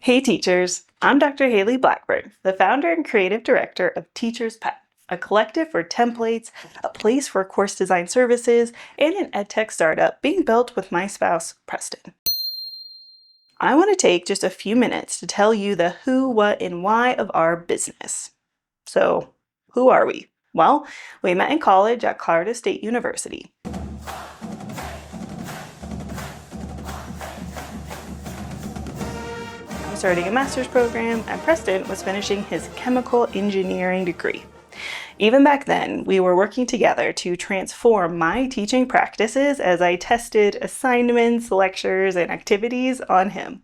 Hey teachers, I'm Dr. Haley Blackburn, the founder and creative director of Teacher's Pet, a collective for templates, a place for course design services, and an EdTech startup being built with my spouse, Preston. I want to take just a few minutes to tell you the who, what, and why of our business. So, who are we? Well, we met in college at Colorado State University. Starting a master's program, and Preston was finishing his chemical engineering degree. Even back then, we were working together to transform my teaching practices as I tested assignments, lectures, and activities on him.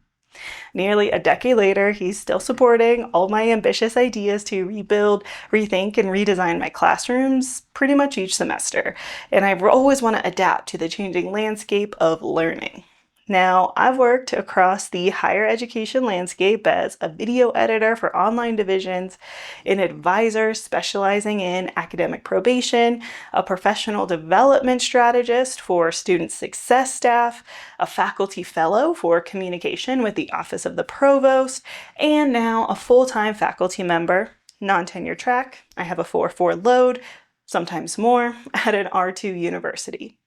Nearly a decade later, he's still supporting all my ambitious ideas to rebuild, rethink, and redesign my classrooms pretty much each semester, and I always want to adapt to the changing landscape of learning. Now, I've worked across the higher education landscape as a video editor for online divisions, an advisor specializing in academic probation, a professional development strategist for student success staff, a faculty fellow for communication with the Office of the Provost, and now a full-time faculty member, non-tenure track. I have a 4-4 load, sometimes more, at an R2 university.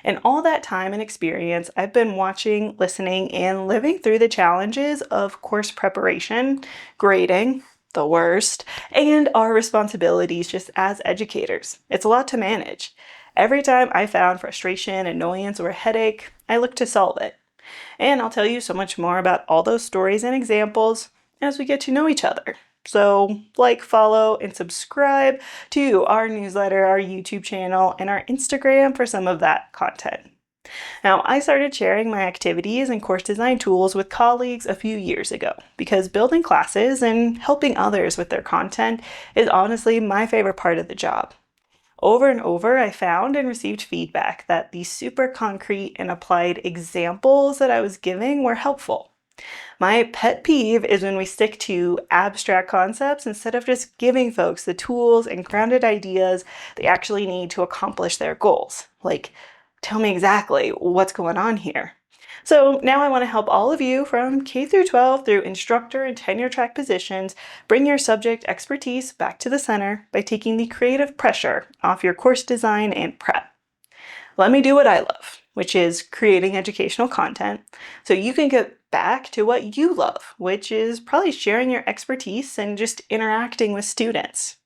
In all that time and experience, I've been watching, listening, and living through the challenges of course preparation, grading, the worst, and our responsibilities just as educators. It's a lot to manage. Every time I found frustration, annoyance, or headache, I look to solve it. And I'll tell you so much more about all those stories and examples as we get to know each other. So like, follow, and subscribe to our newsletter, our YouTube channel, and our Instagram for some of that content. Now, I started sharing my activities and course design tools with colleagues a few years ago because building classes and helping others with their content is honestly my favorite part of the job. Over and over, I found and received feedback that the super concrete and applied examples that I was giving were helpful. My pet peeve is when we stick to abstract concepts instead of just giving folks the tools and grounded ideas they actually need to accomplish their goals. Like, tell me exactly what's going on here. So now I want to help all of you from K through 12 through instructor and tenure track positions bring your subject expertise back to the center by taking the creative pressure off your course design and prep. Let me do what I love, which is creating educational content, so you can get back to what you love, which is probably sharing your expertise and just interacting with students.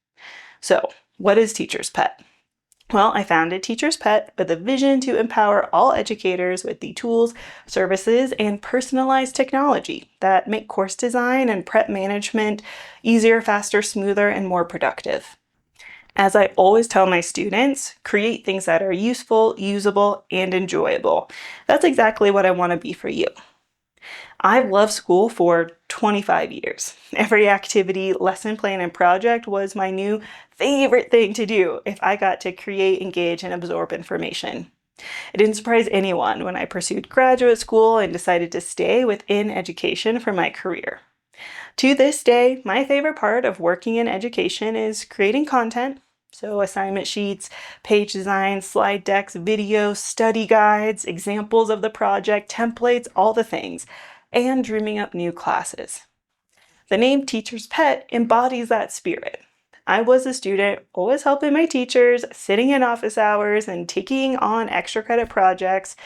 So, what is Teacher's Pet? Well, I founded Teacher's Pet with a vision to empower all educators with the tools, services, and personalized technology that make course design and prep management easier, faster, smoother, and more productive. As I always tell my students, create things that are useful, usable, and enjoyable. That's exactly what I want to be for you. I've loved school for 25 years. Every activity, lesson plan, and project was my new favorite thing to do if I got to create, engage, and absorb information. It didn't surprise anyone when I pursued graduate school and decided to stay within education for my career. To this day, my favorite part of working in education is creating content. So assignment sheets, page designs, slide decks, videos, study guides, examples of the project, templates, all the things, and dreaming up new classes. The name Teacher's Pet embodies that spirit. I was a student, always helping my teachers, sitting in office hours, and taking on extra credit projects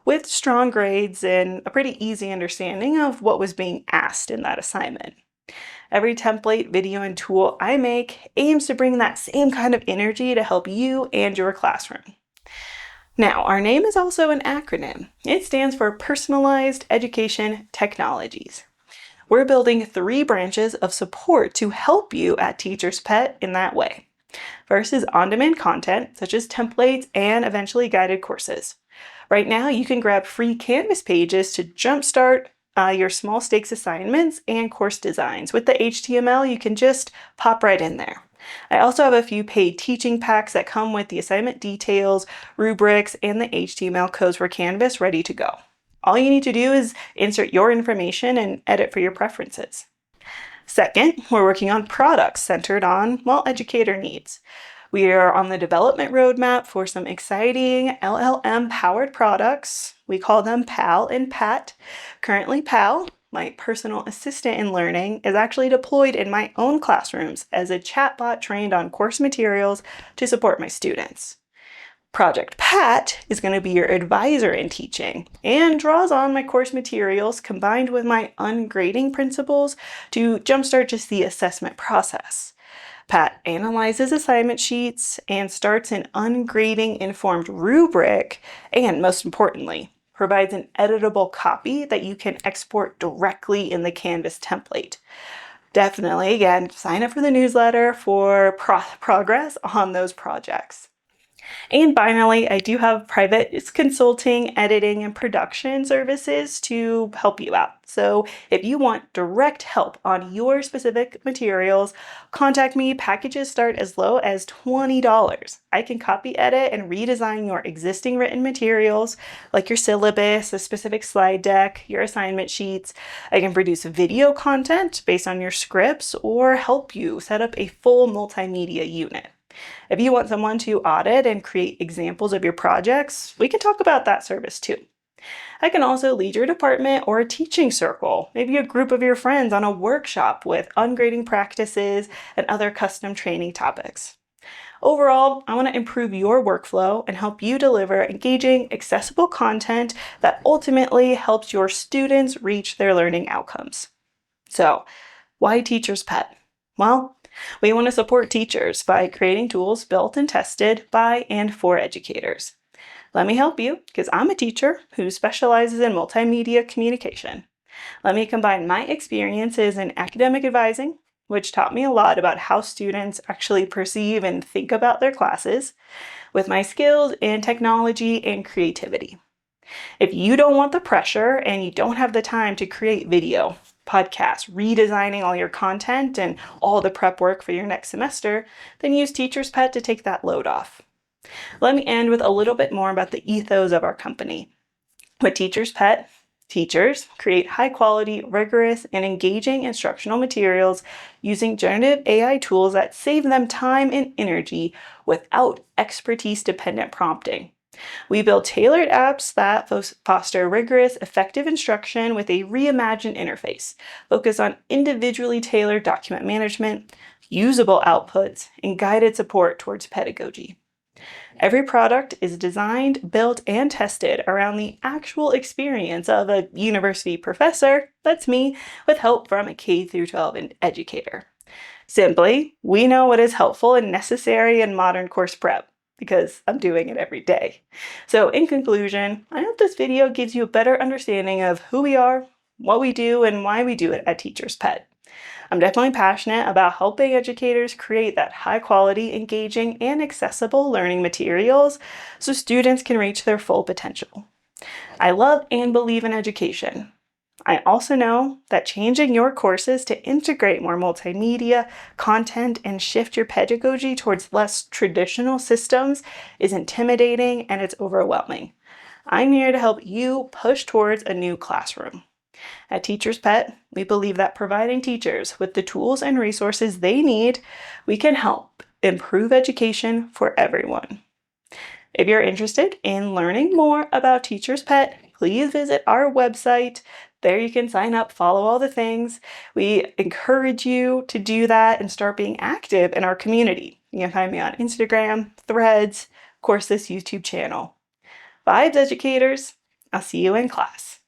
with strong grades and a pretty easy understanding of what was being asked in that assignment. Every template, video, and tool I make aims to bring that same kind of energy to help you and your classroom. Now, our name is also an acronym. It stands for Personalized Education Technologies. We're building 3 branches of support to help you at Teacher's Pet in that way. First is on-demand content, such as templates and eventually guided courses. Right now, you can grab free Canvas pages to jumpstart your small stakes assignments and course designs. With the HTML, you can just pop right in there. I also have a few paid teaching packs that come with the assignment details, rubrics, and the HTML codes for Canvas ready to go. All you need to do is insert your information and edit for your preferences. Second, we're working on products centered on, well, educator needs. We are on the development roadmap for some exciting LLM-powered products. We call them PAL and PAT. Currently PAL, my personal assistant in learning, is actually deployed in my own classrooms as a chatbot trained on course materials to support my students. Project Pat is going to be your advisor in teaching and draws on my course materials combined with my ungrading principles to jumpstart just the assessment process. Pat analyzes assignment sheets and starts an ungrading informed rubric, and most importantly, provides an editable copy that you can export directly in the Canvas template. Definitely, again, sign up for the newsletter for progress on those projects. And finally, I do have private consulting, editing, and production services to help you out. So if you want direct help on your specific materials, contact me. Packages start as low as $20. I can copy, edit, and redesign your existing written materials, like your syllabus, a specific slide deck, your assignment sheets. I can produce video content based on your scripts or help you set up a full multimedia unit. If you want someone to audit and create examples of your projects, we can talk about that service too. I can also lead your department or a teaching circle, maybe a group of your friends on a workshop with ungrading practices and other custom training topics. Overall, I want to improve your workflow and help you deliver engaging, accessible content that ultimately helps your students reach their learning outcomes. So, why Teacher's Pet? Well, we want to support teachers by creating tools built and tested by and for educators. Let me help you, because I'm a teacher who specializes in multimedia communication. Let me combine my experiences in academic advising, which taught me a lot about how students actually perceive and think about their classes, with my skills in technology and creativity. If you don't want the pressure and you don't have the time to create video, podcasts, redesigning all your content and all the prep work for your next semester, then use Teacher's Pet to take that load off. Let me end with a little bit more about the ethos of our company. With Teacher's Pet, teachers create high-quality, rigorous, and engaging instructional materials using generative AI tools that save them time and energy without expertise-dependent prompting. We build tailored apps that foster rigorous, effective instruction with a reimagined interface, focus on individually tailored document management, usable outputs, and guided support towards pedagogy. Every product is designed, built, and tested around the actual experience of a university professor, that's me, with help from a K-12 educator. Simply, we know what is helpful and necessary in modern course prep, because I'm doing it every day. So in conclusion, I hope this video gives you a better understanding of who we are, what we do, and why we do it at Teacher's Pet. I'm definitely passionate about helping educators create that high quality, engaging, and accessible learning materials so students can reach their full potential. I love and believe in education. I also know that changing your courses to integrate more multimedia content and shift your pedagogy towards less traditional systems is intimidating and it's overwhelming. I'm here to help you push towards a new classroom. At Teacher's Pet, we believe that providing teachers with the tools and resources they need, we can help improve education for everyone. If you're interested in learning more about Teacher's Pet, please visit our website. There you can sign up, follow all the things. We encourage you to do that and start being active in our community. You can find me on Instagram, Threads, of course, this YouTube channel. Vibes, educators. I'll see you in class.